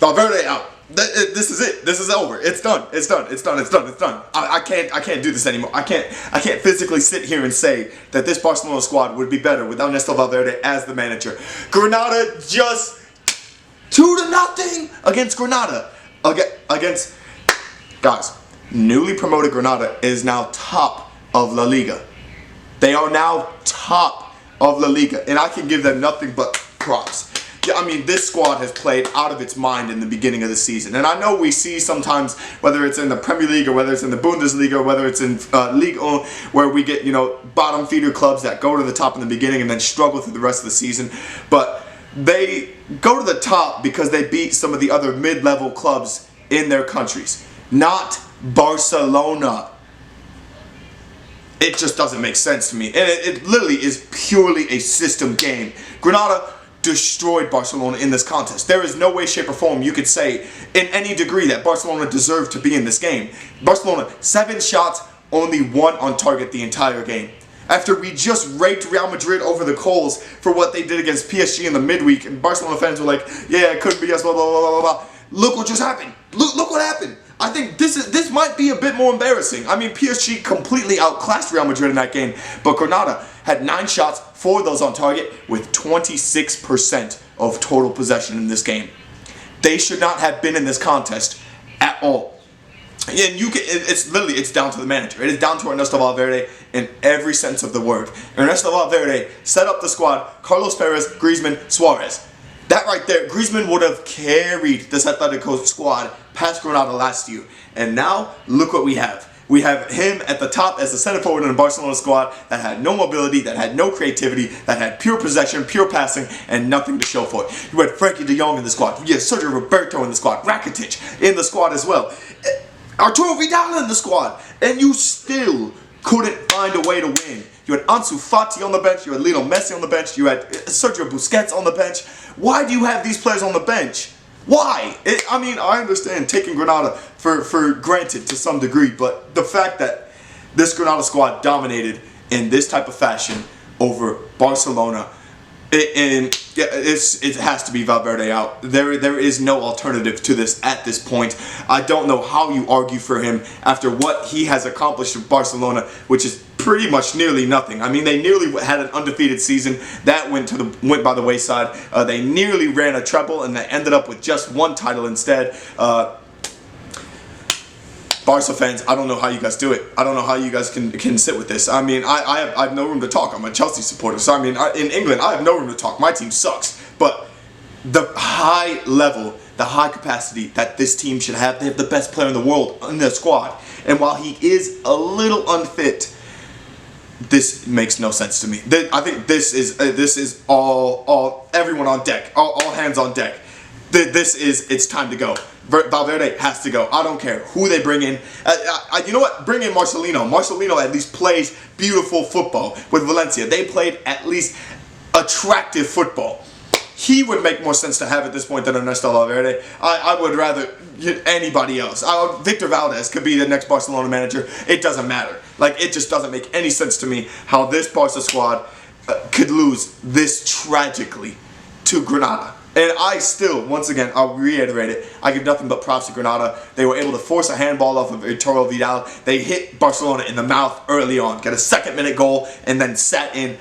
Valverde out. This is it. This is over. It's done. It's done. It's done. It's done. It's done. I can't do this anymore. I can't physically sit here and say that this Barcelona squad would be better with Ernesto Valverde as the manager. Granada just 2-0 against Granada. Against guys, newly promoted Granada is now top of La Liga. They are now top of La Liga, and I can give them nothing but props. Yeah, I mean, this squad has played out of its mind in the beginning of the season. And I know we see sometimes, whether it's in the Premier League or whether it's in the Bundesliga or whether it's in Ligue 1, where we get, bottom feeder clubs that go to the top in the beginning and then struggle through the rest of the season. But they go to the top because they beat some of the other mid-level clubs in their countries. Not Barcelona. It just doesn't make sense to me. And it literally is purely a system game. Granada destroyed Barcelona in this contest. There is no way, shape, or form you could say in any degree that Barcelona deserved to be in this game. Barcelona, 7 shots, only 1 on target the entire game. After we just raked Real Madrid over the coals for what they did against PSG in the midweek, and Barcelona fans were like, yeah, it couldn't be us, blah, blah, blah, blah, blah. Look what just happened. Look what happened. I think this might be a bit more embarrassing. I mean, PSG completely outclassed Real Madrid in that game, but Granada had 9 shots, 4 of those on target, with 26% of total possession in this game. They should not have been in this contest at all. And it's down to the manager. It is down to Ernesto Valverde in every sense of the word. Ernesto Valverde set up the squad: Carlos Perez, Griezmann, Suarez. That right there, Griezmann would have carried this Atletico squad past Granada last year. And now, look what we have. We have him at the top as the center forward in the Barcelona squad that had no mobility, that had no creativity, that had pure possession, pure passing, and nothing to show for it. You had Frankie de Jong in the squad. You had Sergio Roberto in the squad. Rakitic in the squad as well. Arturo Vidal in the squad. And you still couldn't find a way to win. You had Ansu Fati on the bench. You had Lionel Messi on the bench. You had Sergio Busquets on the bench. Why do you have these players on the bench? Why? I understand taking Granada for granted to some degree, but the fact that this Granada squad dominated in this type of fashion over Barcelona, it has to be Valverde out. There is no alternative to this at this point. I don't know how you argue for him after what he has accomplished with Barcelona, which is pretty much nearly nothing. I mean, they nearly had an undefeated season. That went by the wayside. They nearly ran a treble, and they ended up with just 1 title instead. Barca fans, I don't know how you guys do it. I don't know how you guys can sit with this. I mean, I have no room to talk. I'm a Chelsea supporter, so I mean, in England, I have no room to talk. My team sucks. But the high level, the high capacity that this team should have, they have the best player in the world in their squad. And while he is a little unfit, this makes no sense to me. I think this is all everyone on deck, all hands on deck. It's time to go. Valverde has to go. I don't care who they bring in. You know what? Bring in Marcelino. Marcelino at least plays beautiful football with Valencia. They played at least attractive football. He would make more sense to have at this point than Ernesto Valverde. I would rather anybody else. Victor Valdez could be the next Barcelona manager. It doesn't matter. Like, it just doesn't make any sense to me how this Barca squad could lose this tragically to Granada. And I still, once again, I'll reiterate it, I give nothing but props to Granada. They were able to force a handball off of Arturo Vidal. They hit Barcelona in the mouth early on, got a second-minute goal, and then sat on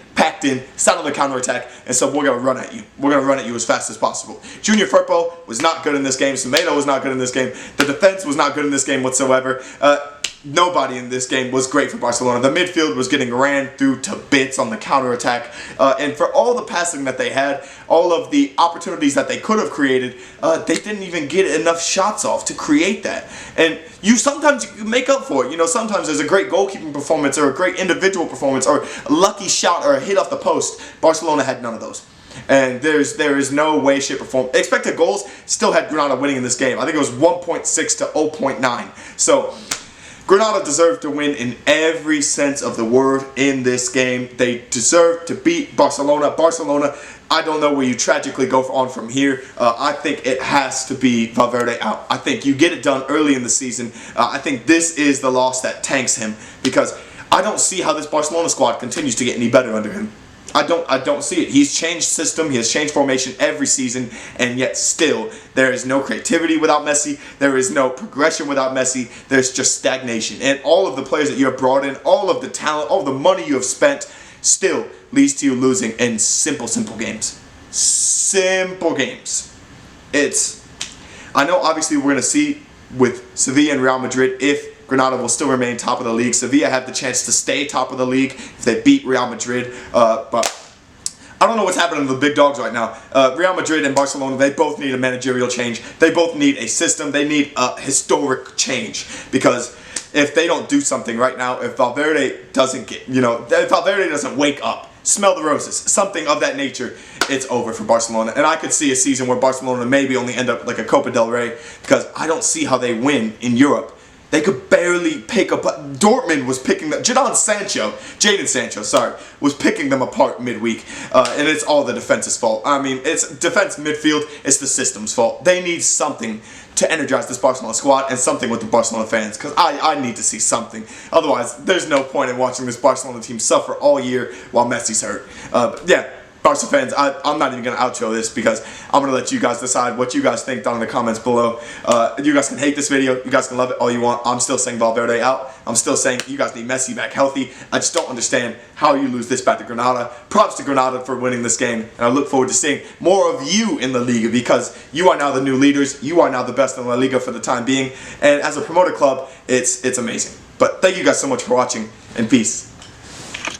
the counterattack, and said, we're going to run at you. We're going to run at you as fast as possible. Junior Firpo was not good in this game. Semedo was not good in this game. The defense was not good in this game whatsoever. Nobody in this game was great for Barcelona. The midfield was getting ran through to bits on the counterattack. And for all the passing that they had, all of the opportunities that they could have created, they didn't even get enough shots off to create that. And sometimes you make up for it. You know, sometimes there's a great goalkeeping performance or a great individual performance or a lucky shot or a hit off the post. Barcelona had none of those. And there is no way, shape, or form. Expected goals still had Granada winning in this game. I think it was 1.6 to 0.9. So Granada deserved to win in every sense of the word in this game. They deserved to beat Barcelona. Barcelona, I don't know where you tragically go on from here. I think it has to be Valverde out. I think you get it done early in the season. I think this is the loss that tanks him, because I don't see how this Barcelona squad continues to get any better under him. I don't see it. He's changed system, he has changed formation every season, and yet still there is no creativity without Messi. There is no progression without Messi. There's just stagnation. And all of the players that you have brought in, all of the talent, all the money you have spent, still leads to you losing in simple games. Simple games. I know obviously we're going to see with Sevilla and Real Madrid if Granada will still remain top of the league. Sevilla have the chance to stay top of the league if they beat Real Madrid. But I don't know what's happening to the big dogs right now. Real Madrid and Barcelona, they both need a managerial change. They both need a system. They need a historic change. Because if they don't do something right now, if Valverde doesn't get, if Valverde doesn't wake up, smell the roses, something of that nature, it's over for Barcelona. And I could see a season where Barcelona maybe only end up like a Copa del Rey, because I don't see how they win in Europe. They could barely pick up. Dortmund was picking them. Jadon Sancho, was picking them apart midweek. And it's all the defense's fault. I mean, it's defense, midfield, it's the system's fault. They need something to energize this Barcelona squad and something with the Barcelona fans, because I need to see something. Otherwise, there's no point in watching this Barcelona team suffer all year while Messi's hurt. But yeah. Barca fans, I'm not even going to outro this because I'm going to let you guys decide what you guys think down in the comments below. You guys can hate this video. You guys can love it all you want. I'm still saying Valverde out. I'm still saying you guys need Messi back healthy. I just don't understand how you lose this back to Granada. Props to Granada for winning this game. And I look forward to seeing more of you in the Liga, because you are now the new leaders. You are now the best in La Liga for the time being. And as a promoted club, it's amazing. But thank you guys so much for watching, and peace.